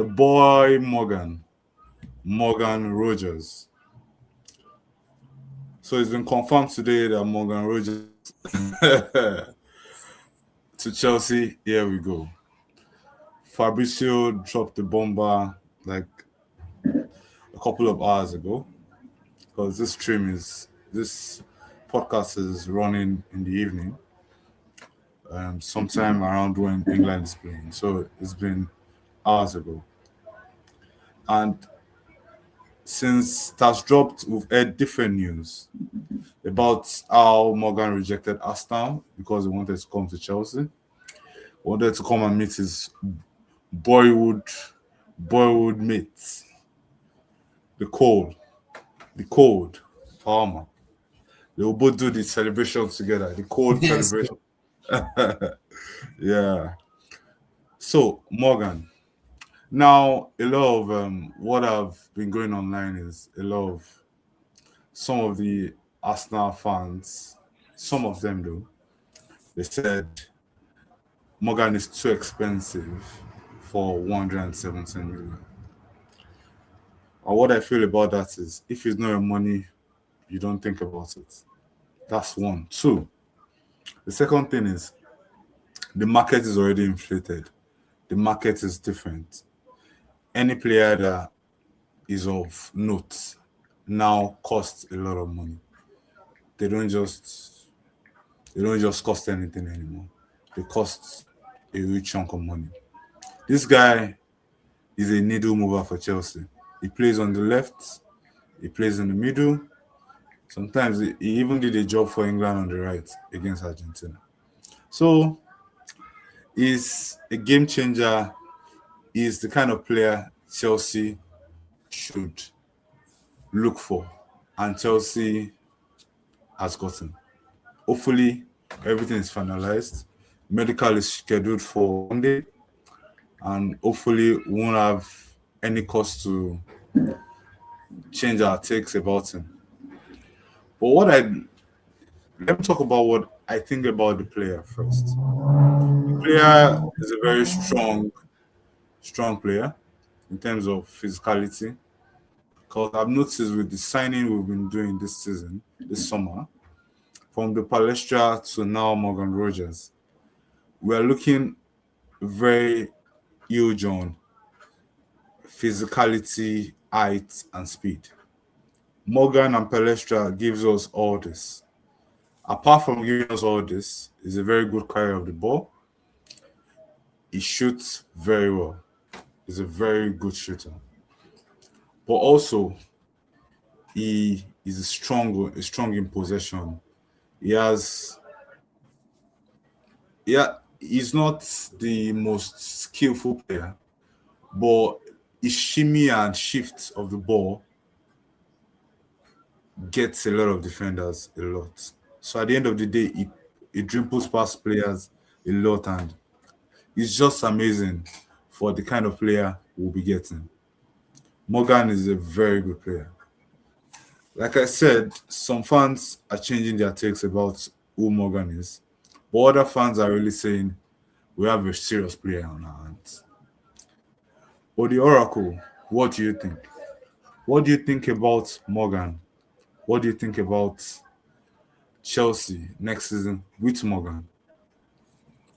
The boy Morgan Rogers. So it's been confirmed today that Morgan Rogers to Chelsea. Here we go. Fabrizio dropped the bomber like a couple of hours ago because this podcast is running in the evening, sometime around when England is playing. So it's been hours ago, and since that's dropped, we've heard different news about how Morgan rejected Arsenal because he wanted to come to Chelsea, wanted to come and meet his boyhood mates, the cold, the cold Palmer. They will both do the celebration together, the cold Yes. celebration. Yeah. So Morgan, now a lot of what I've been going online is a lot of some of the Arsenal fans, some of them though, they said Morgan is too expensive for 117 million. And what I feel about that is if it's not your money, you don't think about it. That's one. Two, the second thing is the market is already inflated. The market is different. Any player that is of note now costs a lot of money. They don't just they don't just cost anything anymore. They cost a huge chunk of money. This guy is a needle mover for Chelsea. He plays on the left, he plays in the middle. Sometimes he even did a job for England on the right against Argentina. So he's a game changer. He's the kind of player Chelsea should look for, and Chelsea has gotten. Hopefully, everything is finalized. Medical is scheduled for Monday, and hopefully, we won't have any cause to change our takes about him. But let me talk about what I think about the player first. The player is a very strong player in terms of physicality. Because I've noticed with the signing we've been doing this season, this summer, from the Palestra to now Morgan Rogers, we are looking very huge on physicality, height, and speed. Morgan and Palestra gives us all this. Apart from giving us all this, he's a very good carrier of the ball. He shoots very well. He's a very good shooter. But also, he is strong in possession. He has, yeah, he's not the most skillful player, but his shimmy and shift of the ball gets a lot of defenders a lot. So at the end of the day, he dribbles past players a lot, and it's just amazing for the kind of player we'll be getting. Morgan is a very good player. Like I said, some fans are changing their takes about who Morgan is, but other fans are really saying we have a serious player on our hands. But the Oracle, what do you think? What do you think about Morgan? What do you think about Chelsea next season with Morgan?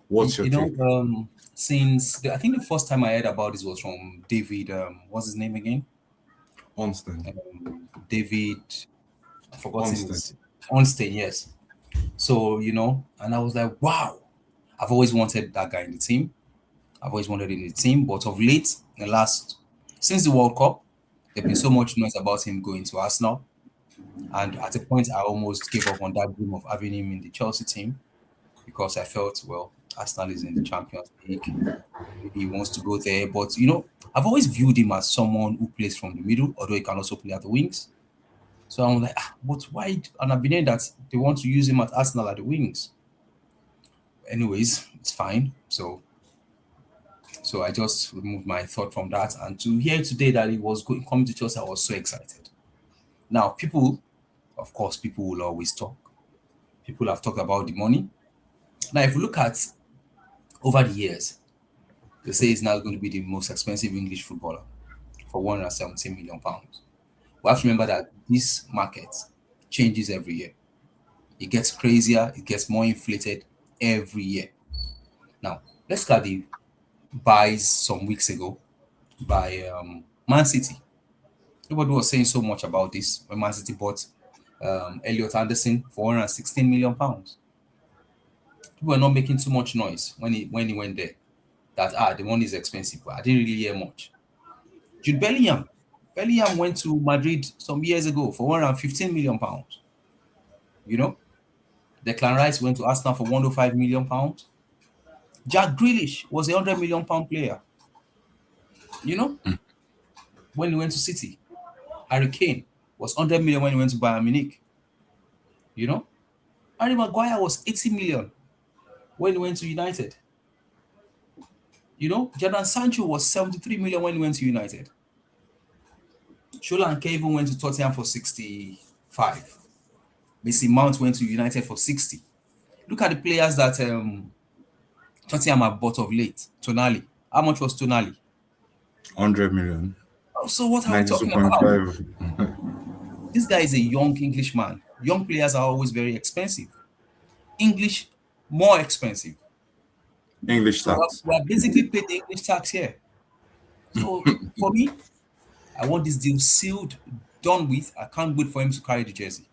You, What's your you take? know, I think the first time I heard about this was from David. What's his name again? Onston. David. I've forgotten Onston. his Onstein. Yes. So and I was like, wow. I've always wanted that guy in the team. I've always wanted him in the team, but of late, the last since the World Cup, there's been so much noise about him going to Arsenal, and at a point, I almost gave up on that dream of having him in the Chelsea team because I felt, well, Arsenal is in the Champions League. Maybe he wants to go there. But, I've always viewed him as someone who plays from the middle, although he can also play at the wings. So I'm like, but why? And I've been hearing that they want to use him at Arsenal at the wings. Anyways, it's fine. So I just removed my thought from that. And to hear today that he was going coming to Chelsea, I was so excited. Now, of course, people will always talk. People have talked about the money. Now, if you look at over the years, They say he's now going to be the most expensive English footballer for 117 million pounds. We have to remember that this market changes every year. It gets crazier, it gets more inflated every year. Now, let's look at the buys some weeks ago by Man City. Nobody was saying so much about this when Man City bought Elliot Anderson for 116 million pounds. People were not making too much noise when he went there. That the money is expensive, but I didn't really hear much. Jude Bellingham. Bellingham went to Madrid some years ago for 115 million pounds. You know, Declan Rice went to Arsenal for 105 million pounds. Jack Grealish was a 100 million pound player. You know, when he went to City. Harry Kane was 100 million when he went to Bayern Munich. You know, Harry Maguire was 80 million when he went to United. You know, Jadon Sancho was 73 million when he went to United. Shola and Kevin went to Tottenham for 65. Mason Mount went to United for 60. Look at the players that Tottenham have bought of late. Tonali. How much was Tonali? 100 million. Oh, so what are we talking about? 92.5. This guy is a young Englishman. Young players are always very expensive. English, more expensive. English So tax. we are basically paid the English tax here. So for me, I want this deal sealed, done with. I can't wait for him to carry the jersey.